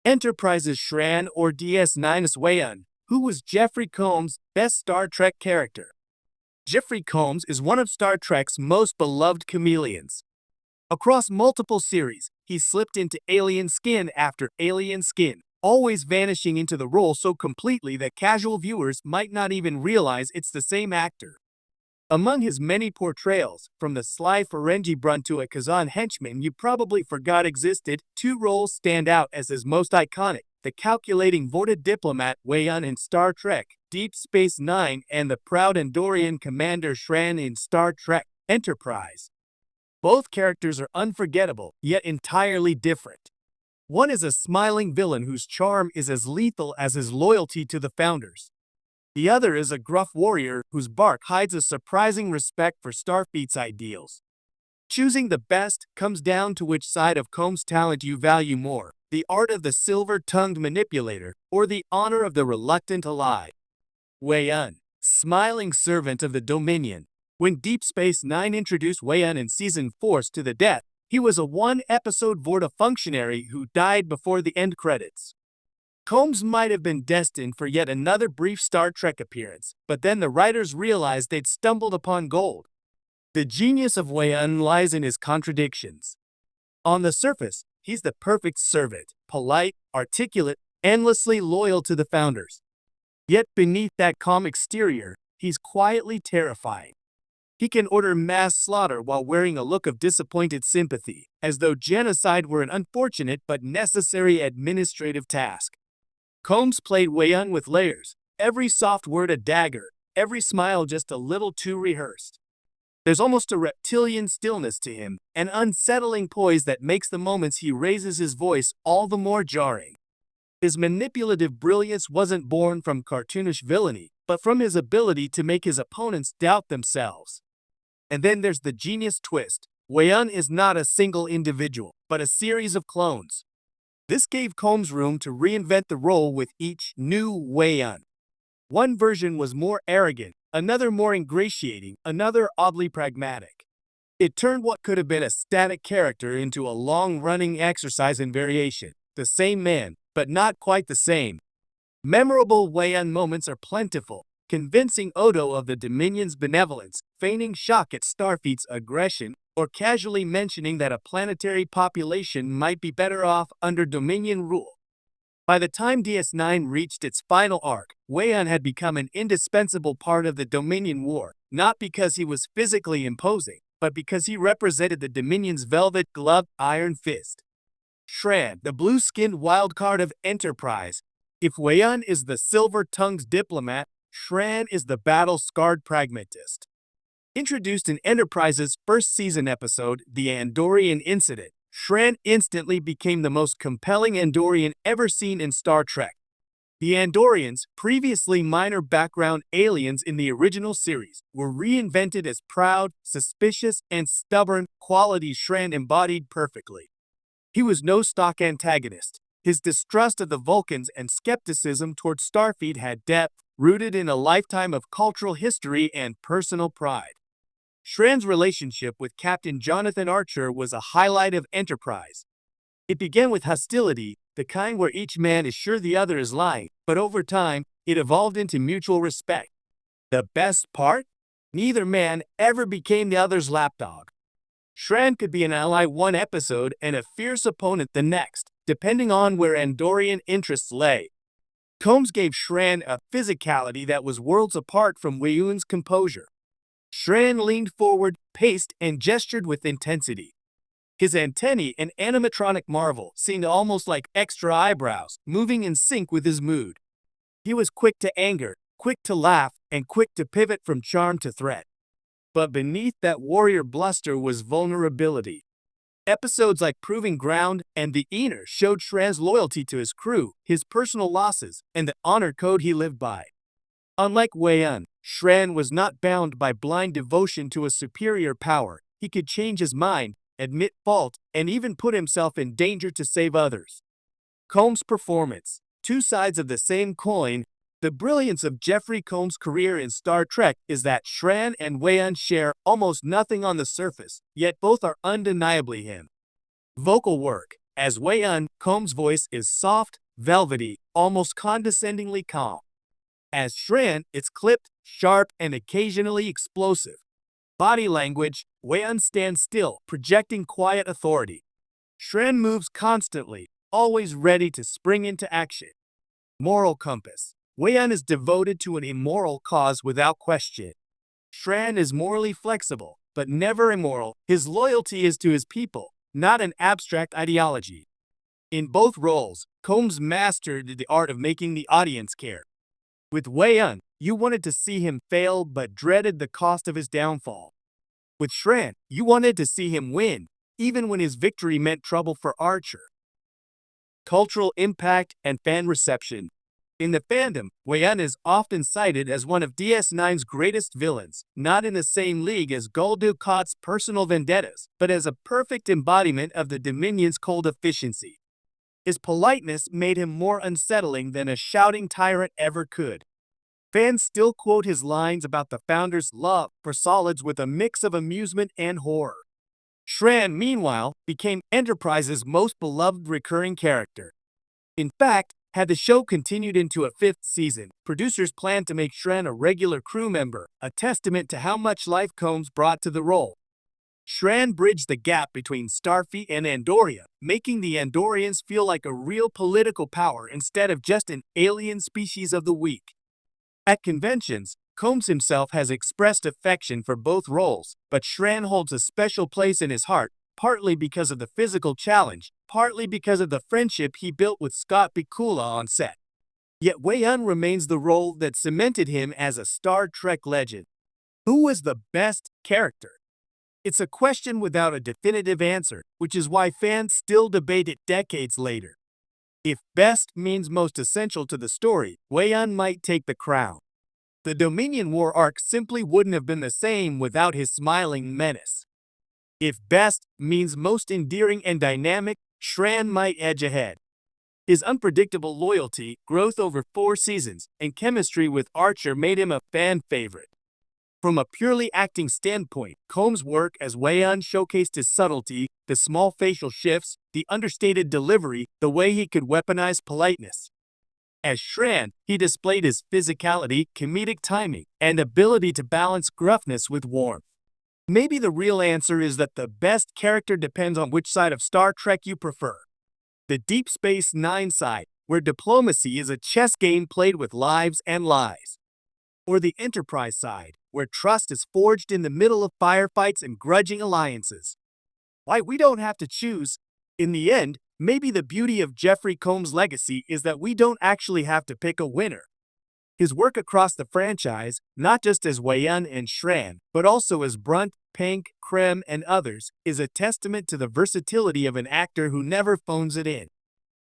Enterprise's Shran or DS9’s Weyoun, who was Jeffrey Combs' best Star Trek character. Jeffrey Combs is one of Star Trek's most beloved chameleons. Across multiple series, he slipped into alien skin after alien skin, always vanishing into the role so completely that casual viewers might not even realize it's the same actor. Among his many portrayals, from the sly Ferengi brunt to a Kazan henchman you probably forgot existed, two roles stand out as his most iconic: the calculating Vorta diplomat Weyoun in Star Trek Deep Space Nine and the proud Andorian commander Shran in Star Trek Enterprise. Both characters are unforgettable, yet entirely different. One is a smiling villain whose charm is as lethal as his loyalty to the Founders. The other is a gruff warrior whose bark hides a surprising respect for Starfleet's ideals. Choosing the best comes down to which side of Combs' talent you value more: the art of the silver-tongued manipulator or the honor of the reluctant ally. Weyoun, smiling servant of the Dominion. When Deep Space Nine introduced Weyoun in Season 4's To the Death, he was a one-episode Vorta functionary who died before the end credits. Combs might have been destined for yet another brief Star Trek appearance, but then the writers realized they'd stumbled upon gold. The genius of Weyoun lies in his contradictions. On the surface, he's the perfect servant, polite, articulate, endlessly loyal to the Founders. Yet beneath that calm exterior, he's quietly terrifying. He can order mass slaughter while wearing a look of disappointed sympathy, as though genocide were an unfortunate but necessary administrative task. Combs played Weyoun with layers, every soft word a dagger, every smile just a little too rehearsed. There's almost a reptilian stillness to him, an unsettling poise that makes the moments he raises his voice all the more jarring. His manipulative brilliance wasn't born from cartoonish villainy, but from his ability to make his opponents doubt themselves. And then there's the genius twist: Weyoun is not a single individual, but a series of clones. This gave Combs room to reinvent the role with each new Weyoun. One version was more arrogant, another more ingratiating, another oddly pragmatic. It turned what could have been a static character into a long-running exercise in variation. The same man, but not quite the same. Memorable Weyoun moments are plentiful, convincing Odo of the Dominion's benevolence, feigning shock at Starfleet's aggression, or casually mentioning that a planetary population might be better off under Dominion rule. By the time DS9 reached its final arc, Weyoun had become an indispensable part of the Dominion War, not because he was physically imposing, but because he represented the Dominion's velvet-gloved iron fist. Shran, the blue-skinned wildcard of Enterprise. If Weyoun is the silver-tongued diplomat, Shran is the battle-scarred pragmatist. Introduced in Enterprise's first season episode, The Andorian Incident, Shran instantly became the most compelling Andorian ever seen in Star Trek. The Andorians, previously minor background aliens in the original series, were reinvented as proud, suspicious, and stubborn, qualities Shran embodied perfectly. He was no stock antagonist. His distrust of the Vulcans and skepticism toward Starfleet had depth, rooted in a lifetime of cultural history and personal pride. Shran's relationship with Captain Jonathan Archer was a highlight of Enterprise. It began with hostility, the kind where each man is sure the other is lying, but over time, it evolved into mutual respect. The best part? Neither man ever became the other's lapdog. Shran could be an ally one episode and a fierce opponent the next, depending on where Andorian interests lay. Combs gave Shran a physicality that was worlds apart from Weyoun's composure. Shran leaned forward, paced, and gestured with intensity. His antennae, an animatronic marvel, seemed almost like extra eyebrows, moving in sync with his mood. He was quick to anger, quick to laugh, and quick to pivot from charm to threat. But beneath that warrior bluster was vulnerability. Episodes like Proving Ground and The Inner showed Shran's loyalty to his crew, his personal losses, and the honor code he lived by. Unlike Weyoun, Shran was not bound by blind devotion to a superior power. He could change his mind, admit fault, and even put himself in danger to save others. Combs' performance. Two sides of the same coin. The brilliance of Jeffrey Combs' career in Star Trek is that Shran and Weyoun share almost nothing on the surface, yet both are undeniably him. Vocal work. As Weyoun, Combs' voice is soft, velvety, almost condescendingly calm. As Shran, it's clipped, sharp, and occasionally explosive. Body language, Weyoun stands still, projecting quiet authority. Shran moves constantly, always ready to spring into action. Moral compass. Weyoun is devoted to an immoral cause without question. Shran is morally flexible, but never immoral. His loyalty is to his people, not an abstract ideology. In both roles, Combs mastered the art of making the audience care. With Weyoun, you wanted to see him fail but dreaded the cost of his downfall. With Shran, you wanted to see him win, even when his victory meant trouble for Archer. Cultural impact and fan reception. In the fandom, Weyoun is often cited as one of DS9's greatest villains, not in the same league as Gul Dukat's personal vendettas, but as a perfect embodiment of the Dominion's cold efficiency. His politeness made him more unsettling than a shouting tyrant ever could. Fans still quote his lines about the Founder's love for solids with a mix of amusement and horror. Shran, meanwhile, became Enterprise's most beloved recurring character. In fact, had the show continued into a fifth season, producers planned to make Shran a regular crew member, a testament to how much life Combs brought to the role. Shran bridged the gap between Starfleet and Andoria, making the Andorians feel like a real political power instead of just an alien species of the week. At conventions, Combs himself has expressed affection for both roles, but Shran holds a special place in his heart, partly because of the physical challenge, partly because of the friendship he built with Scott Bakula on set. Yet Weyoun remains the role that cemented him as a Star Trek legend. Who was the best character? It's a question without a definitive answer, which is why fans still debate it decades later. If best means most essential to the story, Weyoun might take the crown. The Dominion War arc simply wouldn't have been the same without his smiling menace. If best means most endearing and dynamic, Shran might edge ahead. His unpredictable loyalty, growth over 4 seasons, and chemistry with Archer made him a fan favorite. From a purely acting standpoint, Combs' work as Weyoun showcased his subtlety, the small facial shifts, the understated delivery, the way he could weaponize politeness. As Shran, he displayed his physicality, comedic timing, and ability to balance gruffness with warmth. Maybe the real answer is that the best character depends on which side of Star Trek you prefer. The Deep Space Nine side, where diplomacy is a chess game played with lives and lies. Or the Enterprise side, where trust is forged in the middle of firefights and grudging alliances. Why, we don't have to choose. In the end, maybe the beauty of Jeffrey Combs' legacy is that we don't actually have to pick a winner. His work across the franchise, not just as Weyoun and Shran, but also as Brunt, Pink, Krem, and others, is a testament to the versatility of an actor who never phones it in.